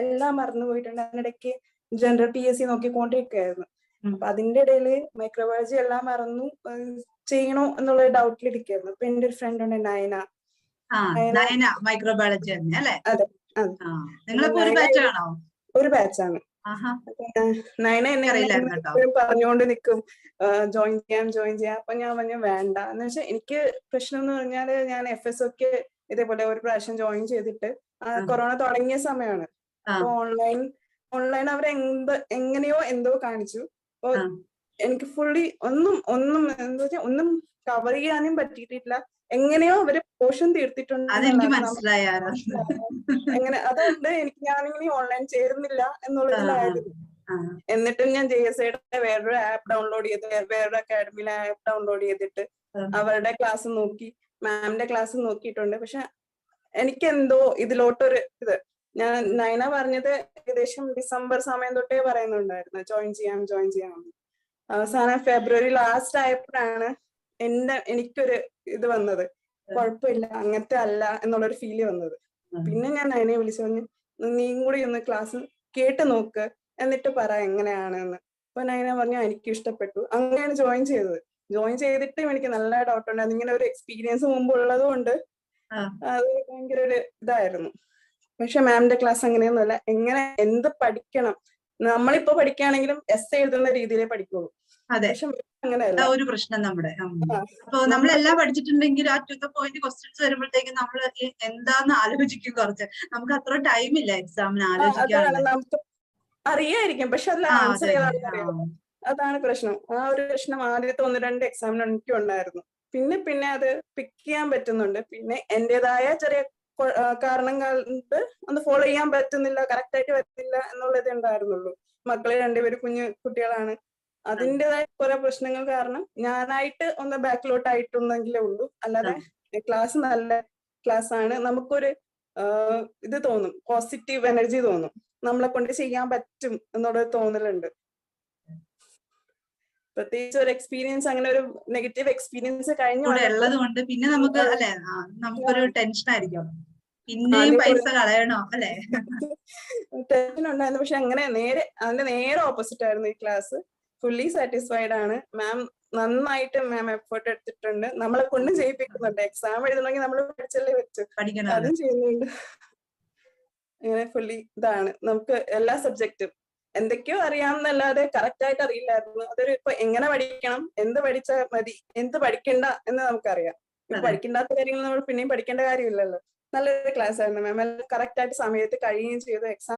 എല്ലാം മറന്നു പോയിട്ടുണ്ട്. അതിനിടയ്ക്ക് ജനറൽ PSC നോക്കിക്കൊണ്ടിരിക്കുകയായിരുന്നു. അപ്പൊ അതിന്റെ ഇടയിൽ മൈക്രോബയോളജി എല്ലാം മറന്നു. ചെയ്യണോ എന്നുള്ള ഡൗട്ടിലിരിക്കുകയായിരുന്നു. അപ്പൊ എന്റെ ഒരു ഫ്രണ്ട് ഉണ്ട്, നയന. മൈക്രോബയോളജി തന്നെ അല്ലേ? അതെ അതെ. നിങ്ങളിപ്പോ ഒരു ബാച്ചാണോ? ഒരു ബാച്ചാണ്. നയന എന്നെ എപ്പോഴും പറഞ്ഞുകൊണ്ട് നിൽക്കും ജോയിൻ ചെയ്യാം. അപ്പൊ ഞാൻ പറഞ്ഞു വേണ്ട. എന്ന് വെച്ചാൽ എനിക്ക് പ്രശ്നം എന്ന് പറഞ്ഞാല് ഞാൻ FSOക്ക് ഇതേപോലെ ഒരു പ്രാവശ്യം ജോയിൻ ചെയ്തിട്ട് കൊറോണ തുടങ്ങിയ സമയമാണ്. അപ്പൊ ഓൺലൈൻ അവരെ എങ്ങനെയോ എന്തോ കാണിച്ചു. അപ്പൊ എനിക്ക് ഫുള്ളി ഒന്നും കവർ ചെയ്യാനും പറ്റിയിട്ടില്ല. എങ്ങനെയോ അവര് പോർഷൻ തീർത്തിട്ടുണ്ട്. എങ്ങനെ അതുകൊണ്ട് ഞാനിങ്ങനെ ഓൺലൈൻ ചേരുന്നില്ല എന്നുള്ളതിലായിരുന്നു. എന്നിട്ടും ഞാൻ JSIയുടെ വേറൊരു ആപ്പ് ഡൗൺലോഡ് ചെയ്ത്, വേറൊരു അക്കാഡമിയിലെ ആപ്പ് ഡൗൺലോഡ് ചെയ്തിട്ട് അവരുടെ ക്ലാസ് നോക്കി, മാമിന്റെ ക്ലാസ് നോക്കിയിട്ടുണ്ട്. പക്ഷെ എനിക്കെന്തോ ഇതിലോട്ടൊരു ഞാൻ നയന പറഞ്ഞത് ഏകദേശം ഡിസംബർ സമയം തൊട്ടേ പറയുന്നുണ്ടായിരുന്നു ജോയിൻ ചെയ്യാം. അവസാനം ഫെബ്രുവരി ലാസ്റ്റ് ആയപ്പോഴാണ് എനിക്കൊരു ഇത് വന്നത്, കുഴപ്പമില്ല അങ്ങനത്തെ അല്ല എന്നുള്ളൊരു ഫീല് വന്നത്. പിന്നെ ഞാൻ നയനെ വിളിച്ചു പറഞ്ഞു, നീയും കൂടി ഒന്ന് ക്ലാസ് കേട്ട് നോക്ക്, എന്നിട്ട് പറ എങ്ങനെയാണെന്ന്. അപ്പൊ നയന പറഞ്ഞു എനിക്ക് ഇഷ്ടപ്പെട്ടു. അങ്ങനെയാണ് ജോയിൻ ചെയ്തത്. ജോയിൻ ചെയ്തിട്ടും എനിക്ക് നല്ല ഡൗട്ട് ഉണ്ടായിരുന്നു. ഇങ്ങനെ ഒരു എക്സ്പീരിയൻസ് മുമ്പ് ഉള്ളത് കൊണ്ട് അത് ഭയങ്കര ഒരു ഇതായിരുന്നു. പക്ഷെ മാമിന്റെ ക്ലാസ് അങ്ങനെയൊന്നുമല്ല. എന്ത് പഠിക്കണം, നമ്മളിപ്പോ പഠിക്കുകയാണെങ്കിലും essay എഴുതുന്ന രീതിയിലേ പഠിക്കുള്ളൂ. പക്ഷെ അങ്ങനെയല്ല. ഒരു പ്രശ്നം നമ്മുടെ അപ്പൊ നമ്മളെല്ലാം പഠിച്ചിട്ടുണ്ടെങ്കിൽ ആ 2 പോയിന്റ് ക്വസ്റ്റ്യൻസ് വരുമ്പോഴത്തേക്കും നമ്മൾ എന്താന്ന് ആലോചിക്കും. കുറച്ച് നമുക്ക് അത്ര ടൈം ഇല്ല എക്സാമിന് ആലോചിക്കാൻ. നമുക്ക് അറിയായിരിക്കും, പക്ഷെ അതിൽ ആൻസർ ഏതാണെന്ന് അറിയാം. അതാണ് പ്രശ്നം. ആ ഒരു പ്രശ്നം ആദ്യത്തെ 1-2 എക്സാമിന് എനിക്കും ഉണ്ടായിരുന്നു. പിന്നെ അത് പിക്ക് ചെയ്യാൻ പറ്റുന്നുണ്ട്. പിന്നെ എന്റേതായ ചെറിയ കാരണം കൊണ്ട് ഒന്ന് ഫോളോ ചെയ്യാൻ പറ്റുന്നില്ല, കറക്റ്റ് ആയിട്ട് പറ്റുന്നില്ല എന്നുള്ളതേ ഉണ്ടായിരുന്നുള്ളൂ. മക്കളെ 2 പേര് കുഞ്ഞു കുട്ടികളാണ്. അതിൻ്റെതായ കുറെ പ്രശ്നങ്ങൾ കാരണം ഞാനായിട്ട് ഒന്ന് ബാക്കിലോട്ട് ആയിട്ടുണ്ടെങ്കിലേ ഉള്ളൂ. അല്ലാതെ ക്ലാസ് നല്ല ക്ലാസ് ആണ്. നമുക്കൊരു ഇത് തോന്നും, പോസിറ്റീവ് എനർജി തോന്നും, നമ്മളെ കൊണ്ട് ചെയ്യാൻ പറ്റും എന്നുള്ളൊരു തോന്നലുണ്ട്. പ്രത്യേകിച്ച് ഒരു എക്സ്പീരിയൻസ്, അങ്ങനെ ഒരു നെഗറ്റീവ് എക്സ്പീരിയൻസ് കഴിഞ്ഞുള്ളത് കൊണ്ട് പിന്നെ നമുക്ക് അല്ലെ നമുക്കൊരു ടെൻഷൻ ആയിരിക്കും, പിന്നെയും പൈസ കളയണോ അല്ലെ, ടെൻഷൻ ഉണ്ടായിരുന്നു. പക്ഷെ അങ്ങനെ അതിന്റെ നേരെ ഓപ്പോസിറ്റ് ആയിരുന്നു ഈ ക്ലാസ്. ഫുള്ളി സാറ്റിസ്ഫൈഡ് ആണ്. മാം നന്നായിട്ട് എഫേർട്ട് എടുത്തിട്ടുണ്ട്, നമ്മളെ കൊണ്ട് ചെയ്യിപ്പിക്കുന്നുണ്ട്. എക്സാം എഴുതണമെങ്കിൽ നമ്മൾ പഠിച്ചല്ലേ പറ്റൂ, അതും ചെയ്യുന്നുണ്ട്. അങ്ങനെ ഫുള്ളി ഇതാണ്. നമുക്ക് എല്ലാ സബ്ജക്റ്റും എന്തൊക്കെയോ അറിയാമെന്നല്ലാതെ കറക്റ്റ് ആയിട്ട് അറിയില്ലായിരുന്നു. അതൊരു ഇപ്പൊ എങ്ങനെ പഠിക്കണം, എന്ത് പഠിച്ചാൽ മതി, എന്ത് പഠിക്കണ്ട എന്ന് നമുക്കറിയാം. പഠിക്കേണ്ടാത്ത കാര്യങ്ങൾ നമ്മൾ പിന്നെയും പഠിക്കേണ്ട കാര്യമില്ലല്ലോ. നല്ലൊരു ക്ലാസ് ആയിരുന്നു മാം. എല്ലാം കറക്റ്റ് ആയിട്ട് സമയത്ത് കഴിയുകയും ചെയ്തു. എക്സാം